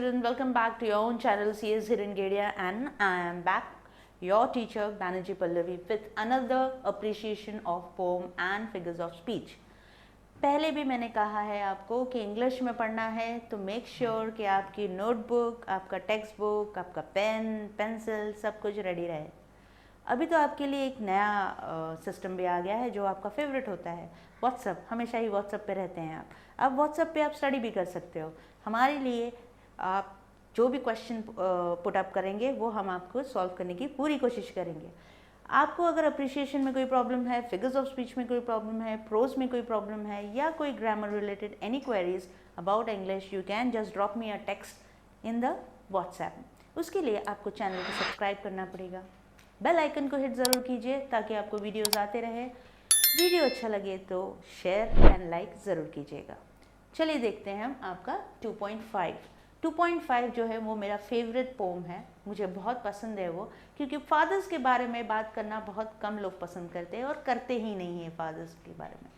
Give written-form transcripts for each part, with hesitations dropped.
children, welcome back to your own channel CS Hirangedia, and I am back, your teacher Banerjee Pallavi, with another appreciation of poem and figures of speech. पहले भी मैंने कहा है आपको कि English में पढ़ना है तो मेक श्योर कि आपकी नोटबुक, आपका टेक्स्ट बुक, आपका पेन, पेंसिल सब कुछ रेडी रहे। अभी तो आपके लिए एक नया सिस्टम भी आ गया है जो आपका फेवरेट होता है, व्हाट्सअप। हमेशा ही व्हाट्सअप पे रहते हैं आप। अब व्हाट्सअप पे आप स्टडी भी कर सकते हो। हमारे लिए आप जो भी क्वेश्चन पुट अप करेंगे वो हम आपको सॉल्व करने की पूरी कोशिश करेंगे। आपको अगर अप्रिशिएशन में कोई प्रॉब्लम है, फिगर्स ऑफ स्पीच में कोई प्रॉब्लम है, प्रोज में कोई प्रॉब्लम है, या कोई grammar related any queries about English, you can just drop me a text in the WhatsApp. उसके लिए आपको चैनल को सब्सक्राइब करना पड़ेगा, बेल आइकन को हिट ज़रूर कीजिए ताकि आपको वीडियोज़ आते रहे। वीडियो अच्छा लगे तो शेयर एंड लाइक ज़रूर कीजिएगा। चलिए देखते हैं हम आपका 2.5 जो है वो मेरा फेवरेट पोम है। मुझे बहुत पसंद है वो, क्योंकि फादर्स के बारे में बात करना बहुत कम लोग पसंद करते हैं और करते ही नहीं हैं फादर्स के बारे में।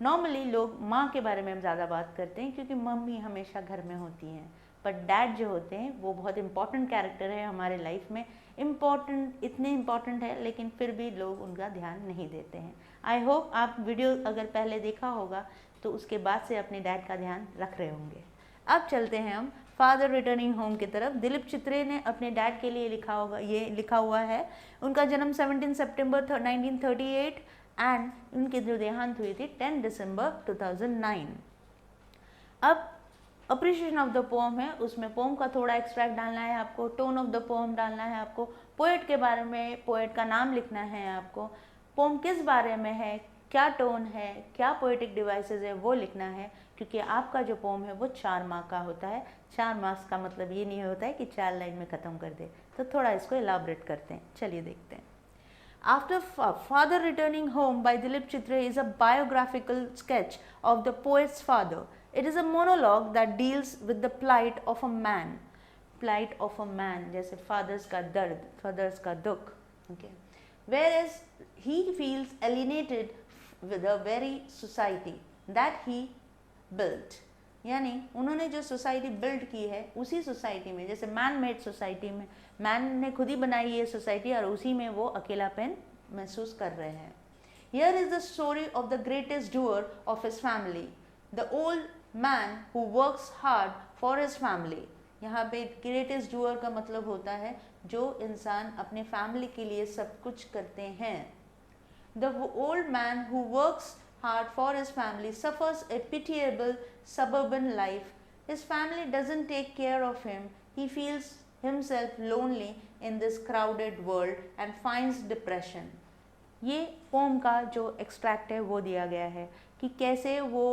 नॉर्मली लोग माँ के बारे में हम ज़्यादा बात करते हैं क्योंकि मम्मी हमेशा घर में होती हैं, पर डैड जो होते हैं वो बहुत इंपॉर्टेंट कैरेक्टर है हमारे लाइफ में। इतने इम्पॉर्टेंट है लेकिन फिर भी लोग उनका ध्यान नहीं देते हैं। आई होप आप वीडियो अगर पहले देखा होगा तो उसके बाद से अपने डैड का ध्यान रख रहे होंगे। अब चलते हैं हम फादर रिटर्निंग होम की तरफ। दिलीप चित्रे ने अपने डैड के लिए लिखा हुआ है। उनका जन्म 17 सितंबर 1938 एंड उनकी जो देहांत हुई थी 10 दिसंबर 2009। अब अप्रिशिएशन ऑफ द पोम है, उसमें पोम का थोड़ा एक्सट्रैक्ट डालना है आपको, टोन ऑफ द पोम डालना है आपको, पोएट के बारे में पोएट का नाम लिखना है आपको, पोम किस बारे में है, क्या टोन है, क्या पोएटिक डिवाइसेस है वो लिखना है, क्योंकि आपका जो पोम है वो 4 मार्क का होता है। 4 मार्क्स का मतलब ये नहीं होता है कि 4 लाइन में ख़त्म कर दे, तो थोड़ा इसको एलाबरेट करते हैं। चलिए देखते हैं। After Father Returning Home by Dilip Chitre is a biographical sketch of the poet's father. It is a monologue that deals with the plight of a man. Plight of a man, जैसे fathers का दर्द, fathers का दुख, okay. Whereas he feels alienated with the very society that he built. यानी उन्होंने जो society build की है उसी सोसाइटी में, जैसे मैन मेड सोसाइटी में, मैन ने खुद ही बनाई ये सोसाइटी और उसी में वो अकेलापन महसूस कर रहे हैं। Here is the story of the greatest doer of his family, the old man who works hard for his family. यहाँ पे greatest doer का मतलब होता है जो इंसान अपने फैमिली के लिए सब कुछ करते हैं। The old man who works hard for his family suffers a pitiable suburban life. His family doesn't take care of him. He feels himself lonely in this crowded world and finds depression. ये pome का जो extract है वो दिया गया है कि कैसे वो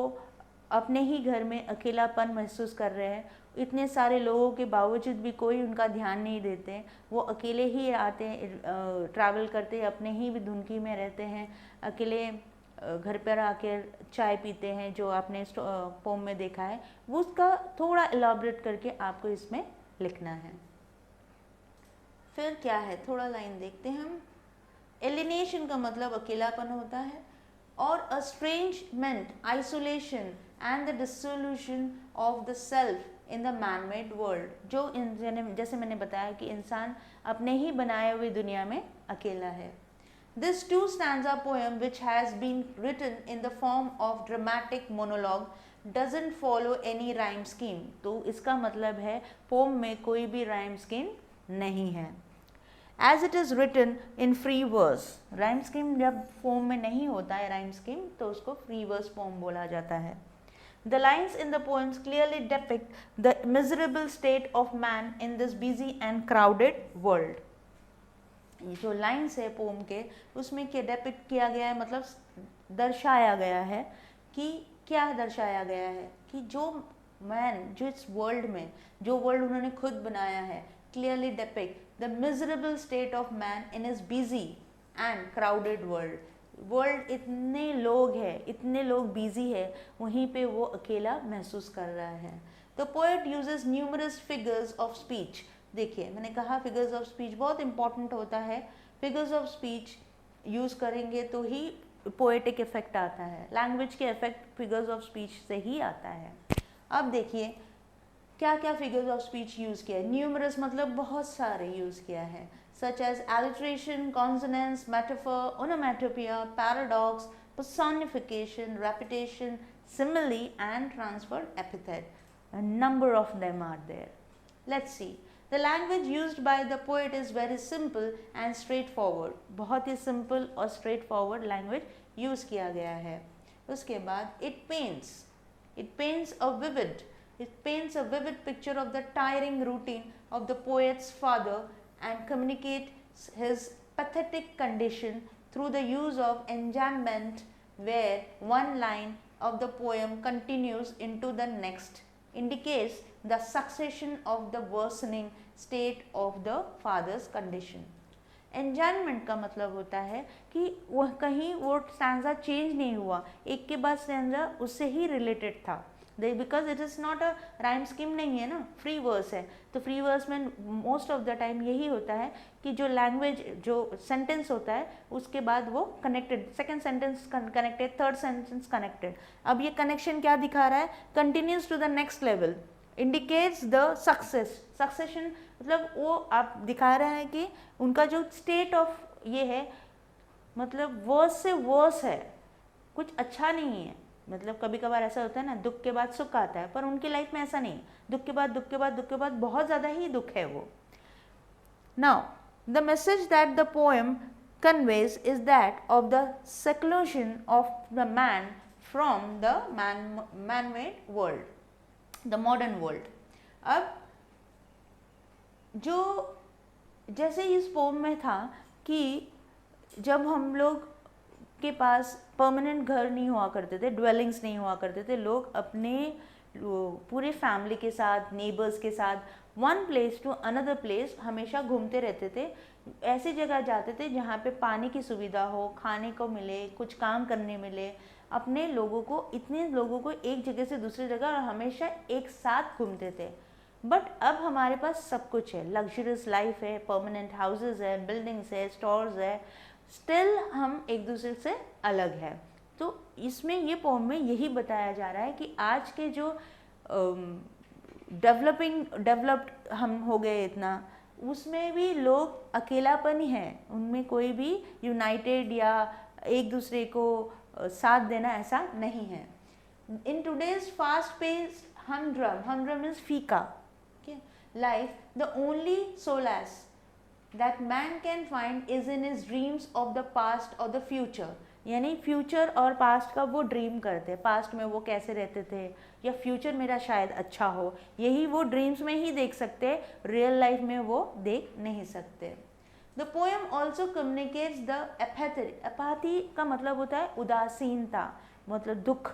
अपने ही घर में अकेलापन महसूस कर रहे हैं। इतने सारे लोगों के बावजूद भी कोई उनका ध्यान नहीं देते। वो अकेले ही आते हैं, ट्रैवल करते हैं, अपने ही भी धुनकी में रहते हैं, अकेले घर पर आकर चाय पीते हैं, जो आपने पोम में देखा है। वो उसका थोड़ा एलाबरेट करके आपको इसमें लिखना है। फिर क्या है, थोड़ा लाइन देखते हैं हम। एलिनेशन का मतलब अकेलापन होता है, और estrangement, isolation and the dissolution of the self in the man-made world, जो जैसे मैंने बताया कि इंसान अपने ही बनाए हुए दुनिया में अकेला है। This 2 stanza poem, which has been written in the form of dramatic monologue, doesn't follow any rhyme scheme. तो इसका मतलब है पोम में कोई भी rhyme scheme नहीं है। As it is written in free verse. Rhyme scheme जब पोम में नहीं होता है rhyme scheme तो उसको free verse poem बोला जाता है। The lines in the poems clearly depict the miserable state of man in this busy and crowded world. ये जो लाइन्स है पोम के, उसमें क्या डेपिक्ट किया गया है, मतलब दर्शाया गया है कि क्या दर्शाया गया है कि जो मैन, जो इस वर्ल्ड में, जो वर्ल्ड उन्होंने खुद बनाया है, clearly depict the miserable state of man in is busy and crowded world. इतने लोग हैं, इतने लोग बिजी है, वहीं पे वो अकेला महसूस कर रहा है। The poet uses numerous figures of speech. देखिए, मैंने कहा फिगर्स ऑफ स्पीच बहुत इंपॉर्टेंट होता है। फिगर्स ऑफ स्पीच यूज़ करेंगे तो ही पोएटिक इफेक्ट आता है। लैंग्वेज के इफेक्ट फिगर्स ऑफ स्पीच से ही आता है। अब देखिए, क्या क्या फिगर्स ऑफ स्पीच यूज़ किया है? न्यूमरस मतलब बहुत सारे यूज़ किया है, such as alliteration, consonance, metaphor, onomatopoeia, paradox, personification, repetition, simile and transferred epithet. A number of them are there. Let's see. The language used by the poet is very simple and straightforward. बहुत ही simple और straightforward language use किया गया है. उसके बाद it paints a vivid picture of the tiring routine of the poet's father and communicates his pathetic condition through the use of enjambment, where one line of the poem continues into the next, indicates the succession of the worsening state of the father's condition. एंजाइनमेंट का मतलब होता है कि वह कहीं वो stanza change नहीं हुआ, एक के बाद स्टैंजा उससे ही रिलेटेड था, because it is not a rhyme scheme नहीं है ना, फ्री वर्स है. तो फ्री वर्स में मोस्ट ऑफ द टाइम यही होता है कि जो लैंग्वेज जो सेंटेंस होता है उसके बाद वो connected, second sentence connected, third sentence connected. अब ये कनेक्शन क्या दिखा रहा है? Continues to the next level, indicates the succession, मतलब वो आप दिखा रहे हैं कि उनका जो स्टेट ऑफ ये है, मतलब वर्स से वर्स है, कुछ अच्छा नहीं है. मतलब कभी कभार ऐसा होता है ना, दुख के बाद सुख आता है, पर उनकी लाइफ में ऐसा नहीं, दुख के बाद दुख के बाद दुख के बाद बहुत ज़्यादा ही दुख है वो. Now the message that the poem conveys is that of the seclusion of the man from the man-made world, the modern world. अब जो जैसे इस पोम में था कि जब हम लोग के पास परमानेंट घर नहीं हुआ करते थे, ड्वेलिंग्स नहीं हुआ करते थे, लोग अपने पूरे फैमिली के साथ, नेबर्स के साथ one place to another place हमेशा घूमते रहते थे. ऐसी जगह जाते थे जहाँ पे पानी की सुविधा हो, खाने को मिले, कुछ काम करने मिले, अपने लोगों को, इतने लोगों को एक जगह से दूसरी जगह और हमेशा एक साथ घूमते थे. बट अब हमारे पास सब कुछ है, लग्जरियस लाइफ है, परमानेंट हाउसेस है, बिल्डिंग्स है, स्टोर्स है, स्टिल हम एक दूसरे से अलग है. तो इसमें ये पोम में यही बताया जा रहा है कि आज के जो डेवलप्ड हम हो गए इतना, उसमें भी लोग अकेलापन ही है, उनमें कोई भी यूनाइटेड या एक दूसरे को साथ देना ऐसा नहीं है. In today's fast paced humdrum means फीका, life, the only solace that man can find is in his dreams of the past or the future. यानी फ्यूचर और पास्ट का वो ड्रीम करते हैं, पास्ट में वो कैसे रहते थे या फ्यूचर मेरा शायद अच्छा हो, यही वो ड्रीम्स में ही देख सकते हैं, रियल लाइफ में वो देख नहीं सकते. The poem also communicates the apathy का मतलब होता है उदासीनता, मतलब दुख,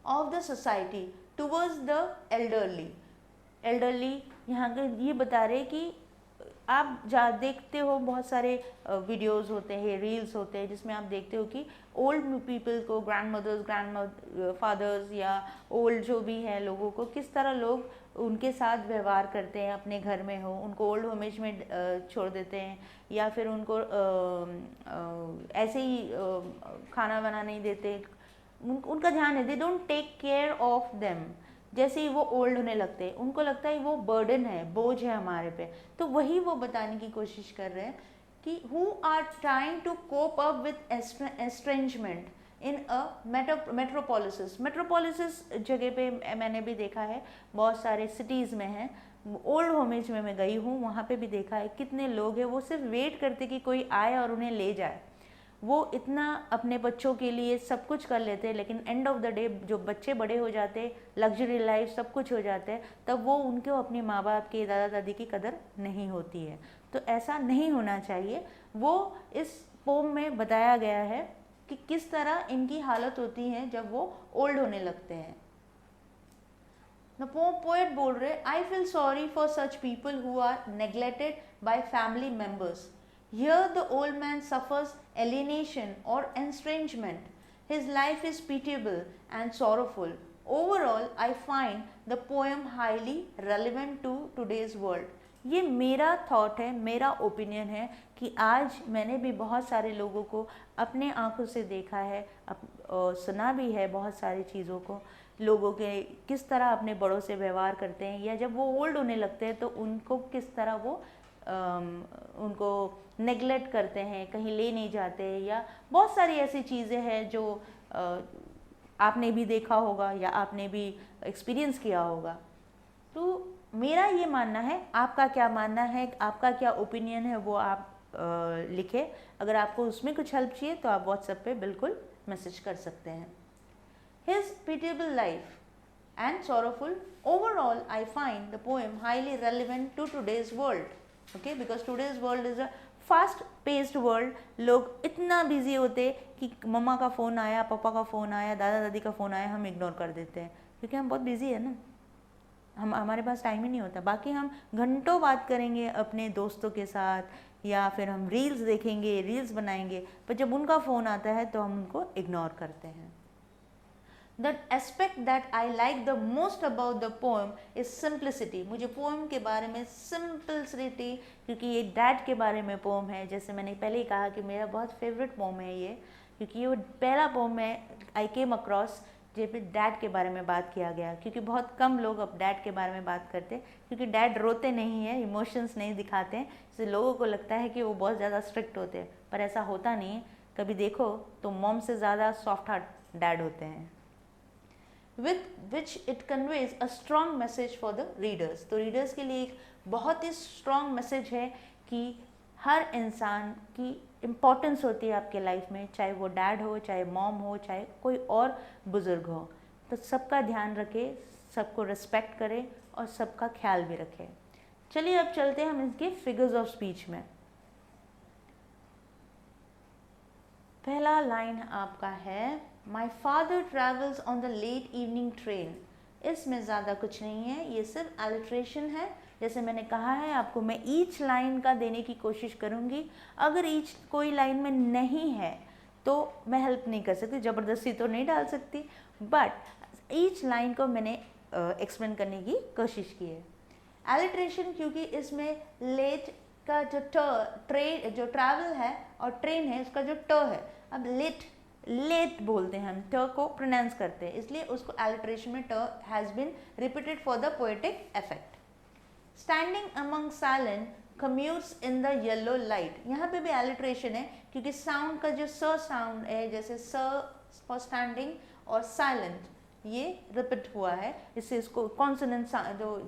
of the society towards the elderly. यहाँ के ये बता रहे कि आप देखते हो बहुत सारे वीडियोस होते हैं, रील्स होते हैं, जिसमें आप देखते हो कि ओल्ड पीपल को, ग्रैंड फादर्स या ओल्ड जो भी हैं लोगों को, किस तरह लोग उनके साथ व्यवहार करते हैं, अपने घर में हो उनको ओल्ड होमेज में छोड़ देते हैं, या फिर उनको ऐसे ही खाना बना नहीं देते, उनका ध्यान है, they don't take care of them. जैसे ही वो ओल्ड होने लगते हैं उनको लगता है वो बर्डन है, बोझ है हमारे पे. तो वही वो बताने की कोशिश कर रहे हैं कि who are trying to cope up with estrangement in a metropolis जगह पे मैंने भी देखा है, बहुत सारे सिटीज़ में है. ओल्ड होमेज में मैं गई हूँ, वहाँ पे भी देखा है कितने लोग हैं वो सिर्फ वेट करते कि कोई आए और उन्हें ले जाए. वो इतना अपने बच्चों के लिए सब कुछ कर लेते हैं, लेकिन एंड ऑफ द डे जो बच्चे बड़े हो जाते, लग्जरी लाइफ सब कुछ हो जाते हैं, तब वो उनको अपने माँ बाप के, दादा दादी की कदर नहीं होती है. तो ऐसा नहीं होना चाहिए. वो इस पोम में बताया गया है कि किस तरह इनकी हालत होती है जब वो ओल्ड होने लगते हैं. पोएट बोल रहे, I feel sorry for such people who are neglected by family members. Here the old man suffers alienation or estrangement. His life is pitiable and sorrowful. Overall, I find the poem highly relevant to today's world. ये मेरा thought है, मेरा opinion है कि आज मैंने भी बहुत सारे लोगों को अपने आंखों से देखा है, सुना भी है बहुत सारी चीज़ों को, लोगों के किस तरह अपने बड़ों से व्यवहार करते हैं, या जब वो ओल्ड होने लगते हैं तो उनको किस तरह वो उनको नेगलेक्ट करते हैं, कहीं ले नहीं जाते, या बहुत सारी ऐसी चीज़ें हैं जो आपने भी देखा होगा या आपने भी एक्सपीरियंस किया होगा। तो मेरा ये मानना है, आपका क्या मानना है, आपका क्या ओपिनियन है, वो आप लिखें। अगर आपको उसमें कुछ हेल्प चाहिए तो आप व्हाट्सएप पे बिल्कुल मैसेज कर सकते हैं। His pitiable life and sorrowful, overall I find the poem highly relevant to today's world, okay, because today's world is a fast paced world. लोग इतना बिजी होते कि मम्मा का फ़ोन आया, पापा का फ़ोन आया, दादा दादी का फ़ोन आया, हम इग्नोर कर देते हैं क्योंकि हम बहुत बिजी है ना, हमारे पास टाइम ही नहीं होता। बाकी हम घंटों बात करेंगे अपने दोस्तों के साथ, या फिर हम रील्स देखेंगे, रील्स बनाएंगे, पर जब उनका फ़ोन आता है तो हम उनको इग्नोर करते हैं। The aspect that I like the most about the poem is simplicity. मुझे पोएम के बारे में simplicity, क्योंकि ये डैड के बारे में पोएम है, जैसे मैंने पहले ही कहा कि मेरा बहुत फेवरेट पोएम है ये, क्योंकि ये पहला पोएम है आई केम अक्रॉस जब भी डैड के बारे में बात किया गया, क्योंकि बहुत कम लोग अब डैड के बारे में बात करते हैं, क्योंकि डैड रोते नहीं हैं, इमोशंस नहीं दिखाते हैं, इसलिए लोगों को लगता है कि वो बहुत ज़्यादा स्ट्रिक्ट होते हैं, पर ऐसा होता नहीं है। कभी देखो तो मॉम से ज़्यादा सॉफ्ट हार्ट डैड होते हैं। with which it conveys a strong message for the readers. तो रीडर्स के लिए एक बहुत ही स्ट्रॉन्ग मैसेज है कि हर इंसान की इम्पोर्टेंस होती है आपके लाइफ में, चाहे वो डैड हो, चाहे मॉम हो, चाहे कोई और बुज़ुर्ग हो, तो सबका ध्यान रखे, सबको रिस्पेक्ट करे और सबका ख्याल भी रखे। चलिए अब चलते हैं हम इसके फिगर्स ऑफ स्पीच में। पहला लाइन आपका है, my father travels on the late evening train. इसमें ज़्यादा कुछ नहीं है, ये सिर्फ एलिट्रेशन है। जैसे मैंने कहा है आपको, मैं ईच लाइन का देने की कोशिश करूँगी। अगर ईच कोई लाइन में नहीं है तो मैं हेल्प नहीं कर सकती, ज़बरदस्ती तो नहीं डाल सकती, बट ईच लाइन को मैंने एक्सप्लेन करने की कोशिश की है। एलिट्रेशन क्योंकि इसमें लेट का जो ट्रेन जो ट्रैवल है और ट्रेन है उसका जो है, अब लेट बोलते हैं हम, ट को प्रोनाउंस करते हैं, इसलिए उसको एलिट्रेशन में has been repeated for the poetic effect. Standing among silent commuters in the yellow light, यहाँ पे भी एलिट्रेशन है क्योंकि साउंड का जो स साउंड है, जैसे स फॉर स्टैंडिंग और साइलेंट, ये रिपीट हुआ है, इससे इसको कॉन्सोनेंट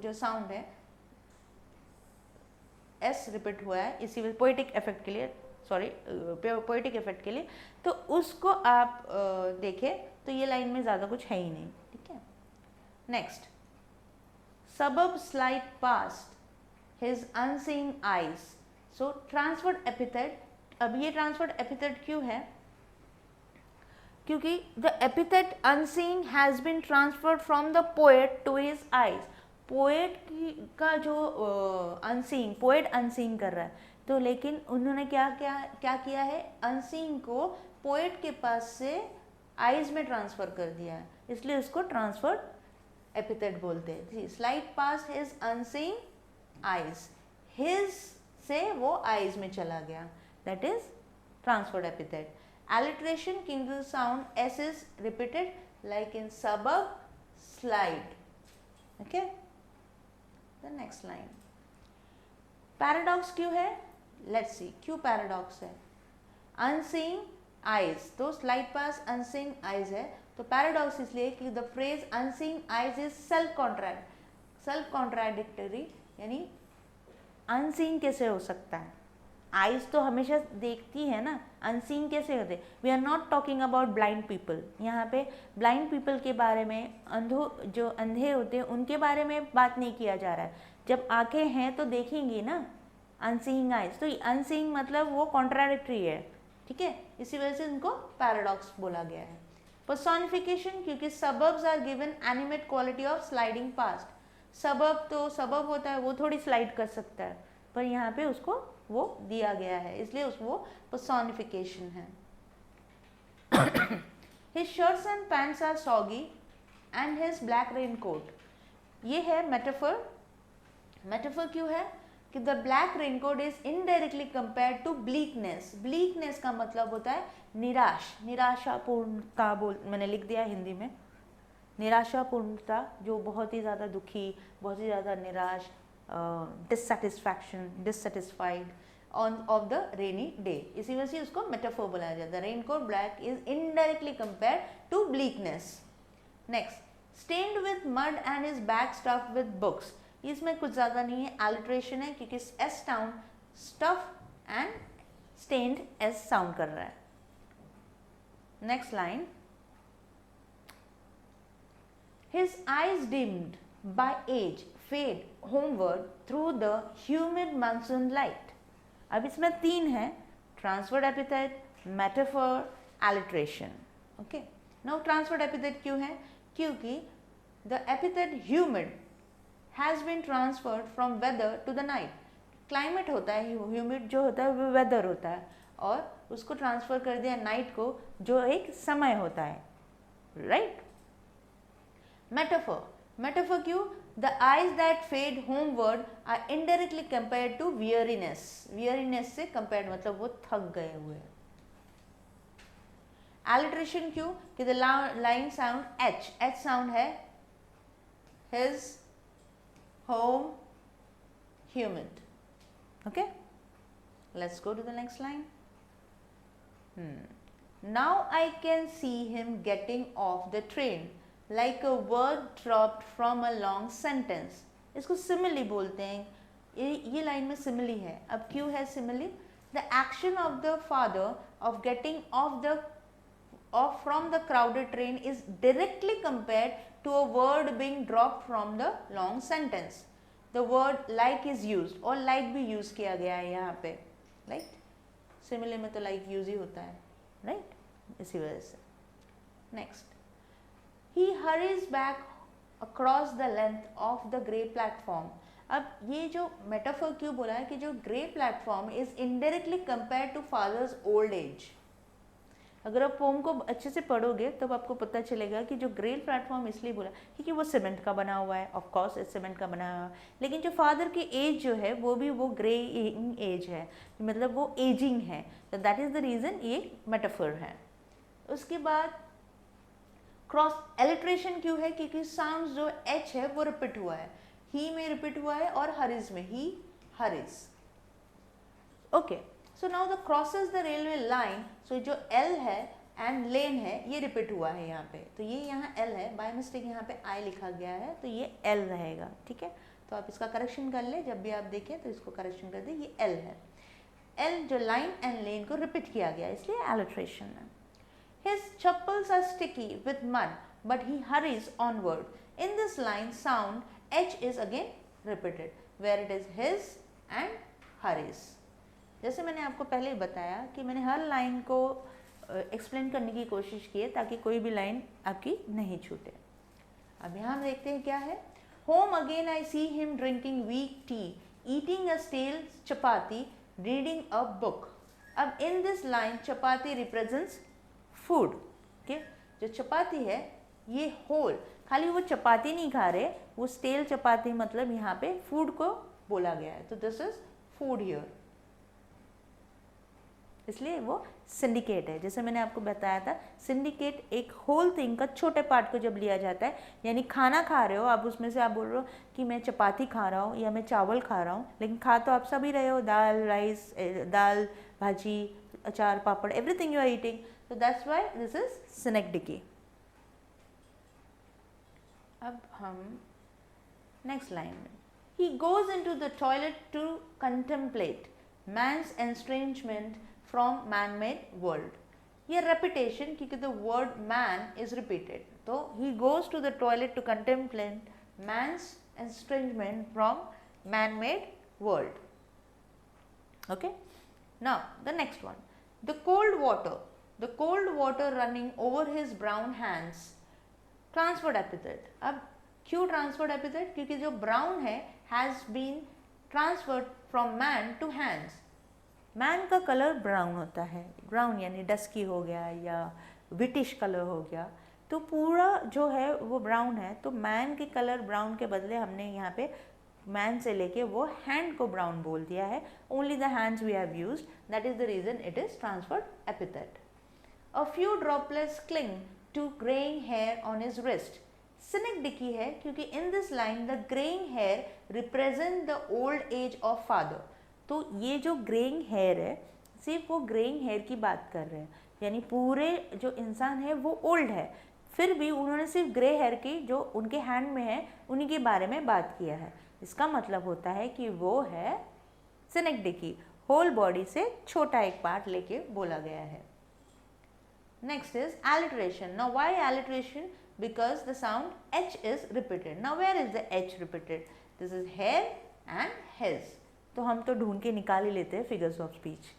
जो साउंड है एस रिपीट हुआ है, इसी वजह पोएटिक इफेक्ट के लिए, पोएटिक इफेक्ट के लिए, तो उसको आप देखें तो ये लाइन में ज़्यादा कुछ है ही नहीं, ठीक है। नेक्स्ट, सबब slide past his unseeing eyes. So transferred epithet, अब ये ट्रांसफर्ड एपिथेट क्यों है? क्योंकि the epithet unseeing has been transferred from the poet to his eyes. Poet का जो अनसीइंग, पोएट अनसीइंग कर रहा है, तो लेकिन उन्होंने क्या किया है, अनसीइंग को पोएट के पास से आइज में ट्रांसफ़र कर दिया है, इसलिए उसको ट्रांसफर्ड एपिथेट बोलते हैं। Slide past his unseeing eyes, his से वो आइज में चला गया, that is transferred epithet. Alliteration king sound S is repeated like in सबब slide, okay. The next line, paradox क्यों है? लेट्स सी क्यों पैराडॉक्स है। अनसीइंग आइज, तो स्लाइड पास अनसीइंग आइज है, तो पैराडॉक्स इसलिए कि the phrase unseeing eyes is self contradictory, यानी अनसीइंग कैसे हो सकता है, आइज तो हमेशा देखती है ना, अनसीइंग कैसे होते? We are not talking about blind people, यहाँ पे ब्लाइंड पीपल के बारे में, जो अंधे होते हैं उनके बारे में बात नहीं किया जा रहा है। जब आंखें हैं तो देखेंगी ना, अनसीइंग आइज, तो अनसीइंग मतलब वो कॉन्ट्राडिक्टरी है, ठीक है, इसी वजह से इनको पैराडॉक्स बोला गया है। पर्सोनिफिकेशन, क्योंकि suburbs are given animate quality of sliding past. Suburb तो सबब होता है, वो थोड़ी स्लाइड कर सकता है, पर यहाँ पे उसको वो दिया गया है, इसलिए वो पर्सोनिफिकेशन है। His shirts and pants are soggy and his black raincoat, ये है मेटाफर। मेटाफर क्यों है? कि the black raincoat is indirectly compare to bleakness. Bleakness का मतलब होता है निराश, निराशापूर्णता मैंने लिख दिया हिंदी में, निराशापूर्णता, जो बहुत ही ज़्यादा दुखी, बहुत ही ज़्यादा निराश, dissatisfied of the rainy day, इसी वजह से उसको मेटाफोर बोला जाता है। Raincoat black is indirectly compare to bleakness. Next, stained with mud and his bag stuffed with books. इसमें कुछ ज़्यादा नहीं है, एलिट्रेशन है, क्योंकि S sound stuff and stained S sound कर रहा है। नेक्स्ट लाइन, his eyes dimmed by age fade homeward through the humid monsoon light। अब इसमें 3 है, transferred epithet, metaphor, alliteration. Okay, now transferred epithet क्यों है? क्योंकि the epithet humid has been transferred from weather to the night. Climate होता है humid, जो होता है वो वेदर होता है, और उसको ट्रांसफर कर दिया नाइट को, जो एक समय होता है, राइट। मेटाफर, मेटाफर क्यों? The eyes that fade homeward are indirectly compared to weariness. Weariness से कंपेयर्ड मतलब वो थक गए हुए। एलिट्रेशन क्यों? कि the line sound H, H sound है his home humid. Okay, let's go to the next line. Now I can see him getting off the train like a word dropped from a long sentence। इसको simile बोलते हैं, ये line में simile है। अब क्यों है simile? The action of the father of getting off from the crowded train is directly compared to a word being dropped from the long sentence. The word like is used, और like भी use किया गया है यहाँ पे, right. Simile में तो like use ही होता है, राइट, इसी वजह से। Next, he hurries back across the length of the grey platform। अब ये जो मेटाफर क्यों बोला है कि जो grey platform is indirectly compare to father's old age. अगर आप पोम को अच्छे से पढ़ोगे तब आपको पता चलेगा कि जो ग्रे प्लेटफॉर्म इसलिए बोला क्योंकि वो सीमेंट का बना हुआ है, ऑफ कोर्स सीमेंट का बना हुआ है, लेकिन जो फादर की एज जो है वो भी वो ग्रे एज है, मतलब वो एजिंग है, तो दैट इज द रीज़न ये मेटाफर है। उसके बाद क्रॉस एलिट्रेशन क्यों है? क्योंकि साउंड जो एच है वो रिपीट हुआ है, ही में रिपीट हुआ है और हरिज में, he hurries. Okay, so now the crosses the railway line, so जो एल है एंड लेन है ये रिपीट हुआ है यहाँ पे, तो ये यहाँ एल है, बाय मिस्टेक यहाँ पे आई लिखा गया है, तो ये एल रहेगा, ठीक है। तो आप इसका करेक्शन कर ले, जब भी आप देखें तो इसको करेक्शन कर दे, ये एल है। एल जो लाइन एंड लेन को रिपीट किया गया इसलिए एलिट्रेशन है। His chappals are sticky with mud, but he hurries onward. In this line, sound H is again repeated, where it is his and hurries. जैसे मैंने आपको पहले बताया कि मैंने हर लाइन को एक्सप्लेन करने की कोशिश की है ताकि कोई भी लाइन आपकी नहीं छूटे। अब यहाँ देखते हैं क्या है। Home again I see him drinking weak tea, eating a stale chapati, reading a book. अब in this line, chapati represents food, okay. जो चपाती है ये होल, खाली वो चपाती नहीं खा रहे, वो स्टेल चपाती, मतलब यहाँ पे फूड को बोला गया है, तो दिस इज फूड हियर, इसलिए वो सिंडिकेट है। जैसे मैंने आपको बताया था, सिंडिकेट एक होल थिंग का छोटे पार्ट को जब लिया जाता है, यानी खाना खा रहे हो आप, उसमें से आप बोल रहे हो कि मैं चपाती खा रहा हूँ या मैं चावल खा रहा हूँ, लेकिन खा तो आप सभी रहे हो, दाल rice, dal bhaji, achar papad, everything you are eating, so that's why this is synecdoche। अब हम नेक्स्ट लाइन में, he goes into the toilet to contemplate man's estrangement from man-made world। ये repetition क्योंकि the word man is repeated, तो he goes to the toilet to contemplate man's estrangement from man-made world। Okay, now the next one, the cold water running over his brown hands, transferred epithet. अब क्यों transferred epithet? क्योंकि जो brown है has been transferred from man to hands. Man का colour brown होता है, brown यानी dusky हो गया या विटिश कलर हो गया, तो पूरा जो है वो ब्राउन है, तो मैन के कलर ब्राउन के बदले हमने यहाँ पे मैन से लेके वो हैंड को ब्राउन बोल दिया है. Only the hands we have used, that is the reason it is transferred epithet. A few droplets cling to greying hair on his wrist. Synecdoche है क्योंकि in this line the greying hair represent the old age of father. तो ये जो greying hair है सिर्फ वो greying hair की बात कर रहे हैं, यानी पूरे जो इंसान है वो ओल्ड है, फिर भी उन्होंने सिर्फ ग्रे हेयर की जो उनके हैंड में है उन्हीं के बारे में बात किया है. इसका मतलब होता है कि वो है सिनेक्डिकी, होल बॉडी से छोटा एक पार्ट लेके बोला गया है. Next is alliteration. Now why alliteration? Because the sound H is repeated. Now where is the H repeated? This is hair and his. तो हम तो ढूंढ के निकाल ही लेते हैं figures of speech.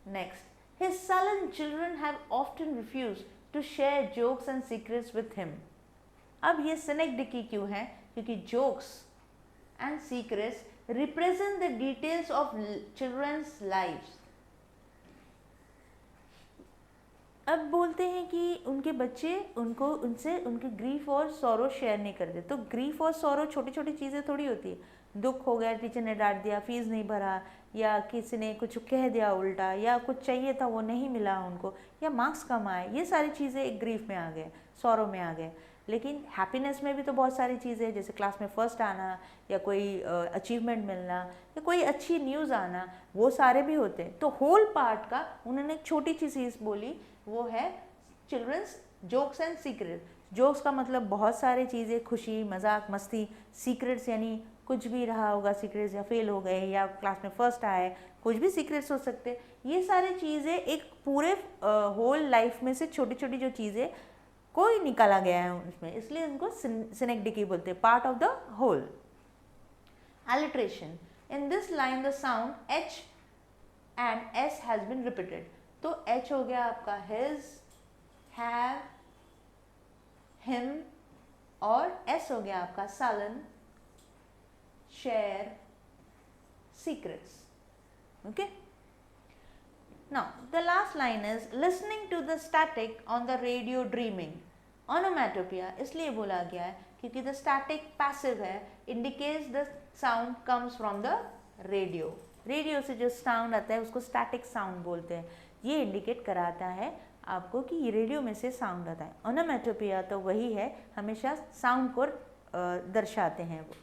Next, his sullen children have often refused to share jokes and secrets with him. अब ये सिनेक्डिकी क्यों है? क्योंकि jokes and secrets represent the details of children's lives. अब बोलते हैं कि उनके बच्चे उनको उनसे उनके ग्रीफ और सौरो शेयर नहीं करते. तो ग्रीफ और सौरो छोटी छोटी चीज़ें थोड़ी होती है. दुख हो गया, टीचर ने डांट दिया, फीस नहीं भरा, या किसी ने कुछ कह दिया उल्टा, या कुछ चाहिए था वो नहीं मिला उनको, या मार्क्स कम आए, ये सारी चीज़ें एक ग्रीफ में आ गए, सौरो में आ गए. लेकिन हैप्पीनेस में भी तो बहुत सारी चीज़ें हैं, जैसे क्लास में फर्स्ट आना, या कोई अचीवमेंट मिलना, या कोई अच्छी न्यूज़ आना, वो सारे भी होते हैं. तो होल पार्ट का उन्होंने एक छोटी सी चीज़ बोली, वो है children's jokes and secret. Jokes का मतलब बहुत सारी चीज़ें, खुशी, मजाक, मस्ती. सीक्रेट्स यानी कुछ भी रहा होगा, सीक्रेट्स या फेल हो गए या क्लास में फर्स्ट आए, कुछ भी सीक्रेट्स हो सकते. ये सारी चीज़ें एक पूरे होल लाइफ में से छोटी छोटी जो चीज़ें कोई निकाला गया है उसमें, इसलिए उनको सिनेक्डिकी बोलते हैं, part of the whole. Alliteration. In this line the sound H and S has been repeated. तो एच हो गया आपका हिज, हैव, हिम, और एस हो गया आपका sullen, share, secrets. Okay? Now, the last line is listening to the static on the radio dreaming. Onomatopoeia इसलिए बोला गया है क्योंकि the static passive है, indicates the sound comes from the radio. Radio से जो साउंड आता है उसको स्टैटिक साउंड बोलते हैं. ये इंडिकेट कराता है आपको कि ये रेडियो में से साउंड आता है. ओनोमेटोपिया तो वही है, हमेशा साउंड को दर्शाते हैं वो.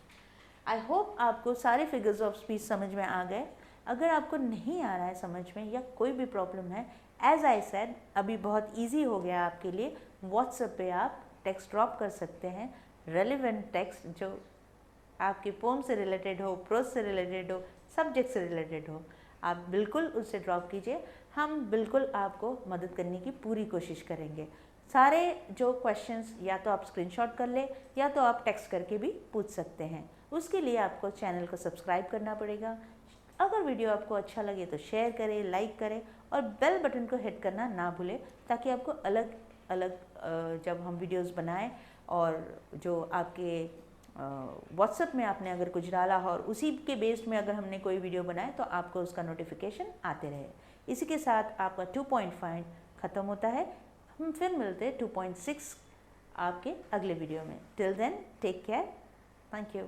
आई होप आपको सारे फिगर्स ऑफ स्पीच समझ में आ गए. अगर आपको नहीं आ रहा है समझ में या कोई भी प्रॉब्लम है, एज आई सेड अभी बहुत इजी हो गया आपके लिए. व्हाट्सएप पे आप टेक्स्ट ड्रॉप कर सकते हैं, रेलिवेंट टेक्स्ट जो आपकी पोम से रिलेटेड हो, प्रोज से रिलेटेड हो, सब्जेक्ट से रिलेटेड हो, आप बिल्कुल उससे ड्रॉप कीजिए. हम बिल्कुल आपको मदद करने की पूरी कोशिश करेंगे. सारे जो क्वेश्चंस या तो आप स्क्रीनशॉट कर लें या तो आप टेक्स्ट करके भी पूछ सकते हैं. उसके लिए आपको चैनल को सब्सक्राइब करना पड़ेगा. अगर वीडियो आपको अच्छा लगे तो शेयर करें, लाइक करें और बेल बटन को हिट करना ना भूलें, ताकि आपको अलग अलग जब हम वीडियोस बनाएं और जो आपके व्हाट्सएप में आपने अगर कुछ डाला हो और उसी के बेस्ड में अगर हमने कोई वीडियो बनाए तो आपको उसका नोटिफिकेशन आते रहे. इसी के साथ आपका 2.5 ख़त्म होता है. हम फिर मिलते हैं 2.6 आपके अगले वीडियो में. Till then take care. Thank you.